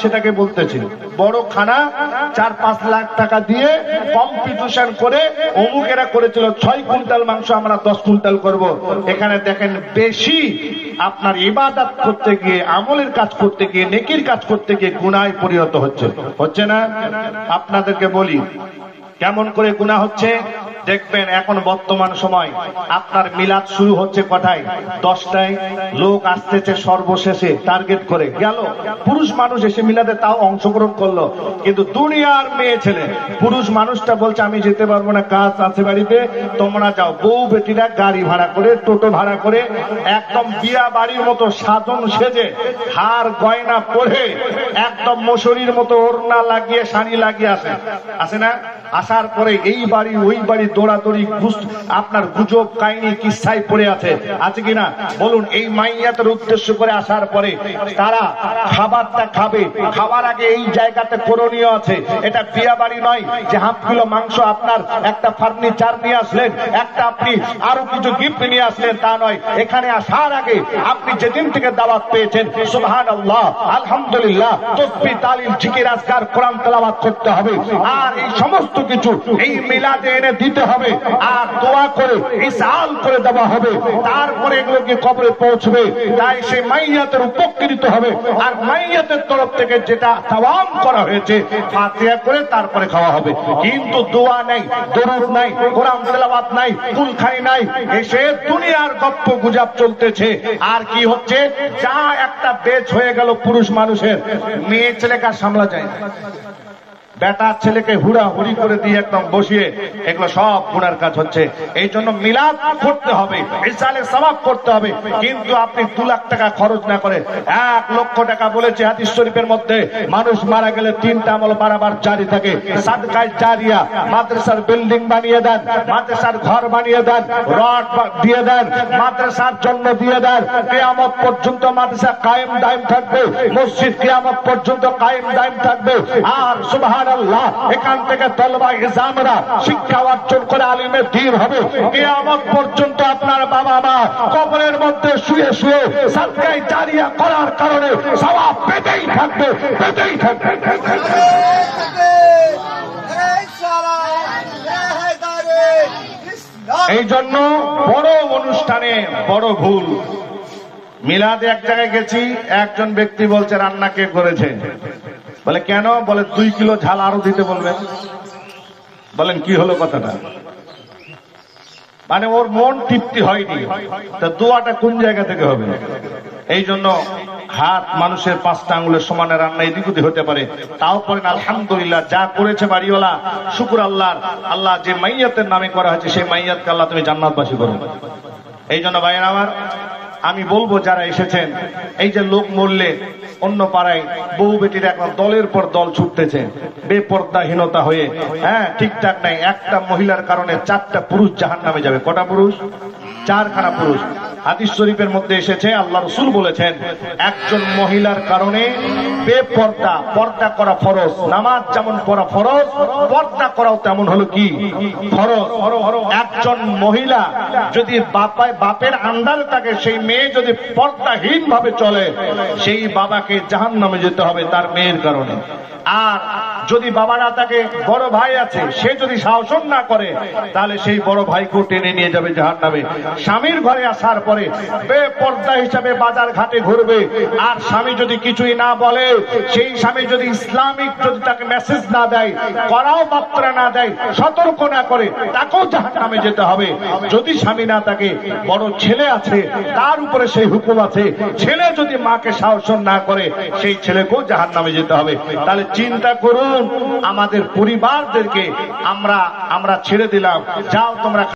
সেটাকে বলতেছি বড় খানা 4-5 লাখ টাকা দিয়ে কম্পিটিশন করে অমুকেরা করেছিল 6 কুইন্টাল মাংস আমরা 10 কুইন্টাল করব। এখানে দেখেন বেশি আপনার ইবাদত করতে গিয়ে আমলের কাজ করতে গিয়ে নেকির কাজ করতে গিয়ে গুনাহে পরিণত হচ্ছে না। আপনাদেরকে বলি কেমন করে গুনাহ হচ্ছে দেখবেন। এখন বর্তমান সময় আপনার মিলাদ শুরু হচ্ছে কটায়? 10টায়। লোক আসতেছে সর্বশেষে টার্গেট করে গেল। পুরুষ মানুষ এসে মিলাদে তাও অংশগ্রহণ করলো, কিন্তু দুনিয়ার মেয়ে ছেলে পুরুষ মানুষটা বলছে আমি যেতে পারবো না, কাজ আছে বাড়িতে, তোমরা যাও। বউ বেটিরা গাড়ি ভাড়া করে টোটো ভাড়া করে একদম বিয়া বাড়ির মতো সাধন সেজে হার গয়না পরে একদম মশারির মতো ওড়না লাগিয়ে শাড়ি লাগিয়ে আসে না। আসার পরে এই বাড়ি ওই বাড়ি দৌড়াদৌড়ি আপনার গুজব কাহিনী কিস্সায় পড়ে আছে কিনা বলুন। এই মাইয়াতের উদ্দেশ্য করে আসার পরে তারা খাবারটা খাবে, খাবার আগে এই জায়গাতে করণীয় আছে। এটা বিয়া বাড়ি নয় যে হাফ কিলো মাংস আপনার একটা ফার্নিচার নিয়ে আসলেন, একটা আপনি আরো কিছু গিফট নিয়ে আসলেন, তা নয়। এখানে আসার আগে আপনি যেদিন থেকে দাওয়াত পেয়েছেন সুবহানাল্লাহ আলহামদুলিল্লাহ তাসবিহ তাহলিল জিকির আজকার কোরআন তেলাওয়াত করতে হবে। আর এই সমস্ত কিছু এই মিলাদে এনে দিতে হবে আর দোয়া করে ইসআল করে দেওয়া হবে। তারপরে এগুলো কি কবরে পৌঁছবে। তাই সেই মাইয়াতের উপকৃত হবে। আর মাইয়াতের তরফ থেকে যেটা তাওয়াম করা হয়েছে ফাতিহা করে তারপরে খাওয়া হবে। কিন্তু দোয়া নাই, দরুদ নাই, কোরআন তেলাওয়াত নাই, কুলখানি নাই, এসে দুনিয়ার গপ্প গুজব চলতেছে। আর কি হচ্ছে, যা একটা বেচ হয়ে গেল পুরুষ মানুষের, মেয়ে ছেলেকে সামলা যায় না। বেটা ছেলেকে হুড়া হুড়ি করে দিয়ে একদম বসিয়ে এগুলো সব গুনার কাজ হচ্ছে। এই জন্য মিলাদ করতে হবে, ইসালে সওয়াব করতে হবে। কিন্তু আপনি 2 লাখ টাকা খরচ না করে 1 লক্ষ টাকা বলেছে হাদিস শরীফের মধ্যে, মানুষ মারা গেলে 3টা আমল বারবার জারি থাকে। সাদকায়ে জারিয়া, মাদ্রাসার বিল্ডিং বানিয়ে দেন, মাদ্রাসার ঘর বানিয়ে দেন, রড দিয়ে দেন, মাদ্রাসার জন্য দিয়ে দেন। কিয়ামত পর্যন্ত মাদ্রাসা কায়েম দায়েম থাকবে, মসজিদ কিয়ামত পর্যন্ত কায়েম দায়েম থাকবে। আর সুবহান এখান থেকে তলবা ইজামরা শিক্ষা অর্জন করে আলিমের দ্বীন হবে। কিয়ামত পর্যন্ত আপনার বাবা মা কবরের মধ্যে শুয়ে শুয়ে সাদকায়ে জারিয়া করার কারণে সওয়াব পেতেই থাকবে, পেতেই থাকবে। এই জন্য বড় অনুষ্ঠানে বড় ভুল। মিলাদে এক জায়গায় গেছি, একজন ব্যক্তি বলছে রান্না কে করেছে? বলে কেন? বলে 2 কিলো ঝাল আরো দিতে বলবেন। বলেন কি হলো কথাটা? মানে ওর মন তৃপ্তি হয়নি। তা দোয়াটা কোন জায়গা থেকে হবে? এই জন্য হাত মানুষের 5টা আঙ্গুলের সমানে রান্না এদিক ওদিক হতে পারে, তাও পরে আলহামদুলিল্লাহ যা করেছে বাড়িওয়ালা, শুকর আল্লাহর। আল্লাহ যে মাইয়াতের নামে করা হয়েছে সেই মাইয়াতকে আল্লাহ তুমি জান্নাতবাসী করো। এই জন্য ভাইয়েরা আমার, আমি বলবো যারা এসেছেন, এই যে লোক মরলে অন্য পাড়ায় বউ বেটির এখন দলের পর দল ছুটতেছে বেপর্দাহীনতা হয়ে, হ্যাঁ ঠিকঠাক নাই। একটা মহিলার কারণে 4টা পুরুষ জাহান্নামে যাবে। কটা পুরুষ? 4খানা পুরুষ। হাদিস শরীফের মধ্যে এসেছে, আল্লাহ রাসূল বলেছেন একজন মহিলার কারণে বেপর্দা, পর্দা করা ফরজ, নামাজ যেমন পড়া ফরজ, পর্দা করাও তেমন হলো কি ফরজ। একজন মহিলা যদি বাপের আন্ডারে থাকে, সেই মেয়ে যদি পর্দাহীন ভাবে চলে, সেই বাবাকে জাহান্নামে যেতে হবে তার মেয়ের কারণে। আর যদি বাবারা তাকে, বড় ভাই আছে, সে যদি শাসন না করে, তাহলে সেই বড় ভাইকেও টেনে নিয়ে যাবে জাহান্নামে। স্বামীর ঘরে আসার পরে বেপর্দা হিসাবে বাজার ঘাটে ঘুরবে। আর স্বামী যদি কিছুই না বলে, সেই স্বামী যদি ইসলামিক যদি তাকে মেসেজ না দেয়, করাও মাত্রা না দেয়, সতর্ক না করে, তাকেও জাহান্নামে যেতে হবে। যদি স্বামী না থাকে, বড় ছেলে আছে, তার উপরে সেই হুকুম আছে, ছেলে যদি মাকে শাসন না করে, সেই ছেলেকেও জাহান্নামে যেতে হবে। তাহলে চিন্তা করুন, আমাদের পরিবারদেরকে আমরা ছেড়ে দিলাম, যাও তোমরা